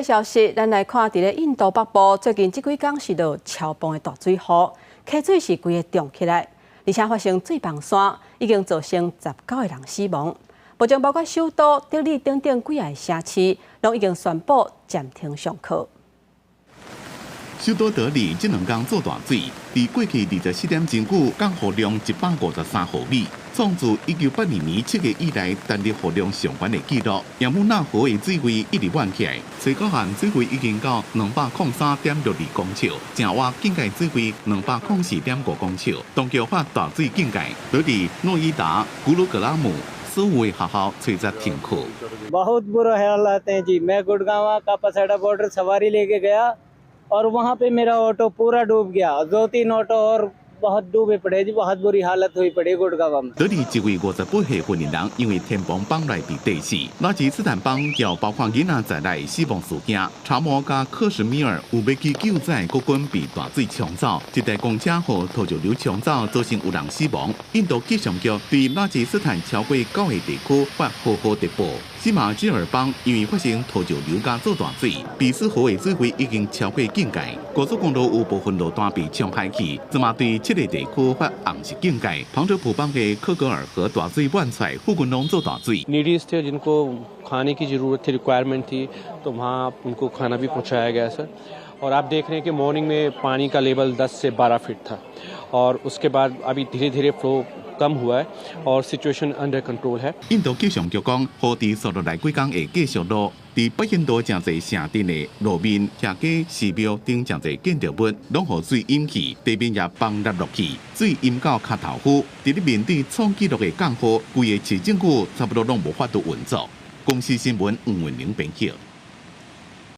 消息，咱来看，伫咧印度北部，最近这几天是落超磅的大水雨，溪水是规个涨起来，而且发生水崩山，已经造成19个人死亡。目前包括首都德里等等几个城市，拢已经宣布暂停上课。 首都德里这2天做大水，伫过去24点钟久，降雨量153毫米，创自1982年7月以来单日雨量上悬的纪录。杨木纳河的水位一直满起来，最高限水位已经到203.62公尺，正洼警戒水位204.5公尺。当局发大水警戒，德里、诺伊达、古鲁格拉姆所有的学校随即停课。बहुत बुरा हालात हैं जी। मैं गुड़गांव का पसेड़ा बॉर्डर सवारी लेके गया और वहाँ पे मेरा ऑटो पूरा डूब गया। 2-3 ऑटो और बहुत डूबे पड़े जी। बहुत बुरी हालत हुई पड़ी गुड़गांव में।德里一位58岁婚姻人因为天崩崩来被地死，拉吉斯坦邦有包括囡仔在内死亡事件。查摩加克什米尔有要去救灾国军被大水冲走，一台公车和土石流冲走，造成有人死亡。印度气象局对拉吉斯坦超过9个地区发好好特报。 西马基尔邦因为发生土石流加做大水，比斯河的水位已经超过警戒，高速公路有部分路段被冲开去，芝麻对7个地区发红色警戒。旁遮普邦的科格尔河大水漫出来，附近拢做大水。नीडीज थे जिनको खाने की जरूरत थी, रिक्वायरमेंट थी, तो वहाँ उनको खाना भी पहुँचाया गया सर। और आप देख रहे हैं कि मॉर्निंग में पानी का लेवल 10 से 12 फीट था और उसके बाद अभी धीरे-धीरे फ्लो कम हुआ है और सिचुएशन अंडर कंट्रोल है। 印度气象局讲，雨地所落来几天会继续落。 伫北印度真侪城镇的路面、斜街、寺庙等真侪建筑物，拢互水淹去，地面也崩塌落去，水淹到脚头区。伫咧面对创纪录的降雨，规个市政府差不多拢无法度运作。公司新闻黄文玲编辑。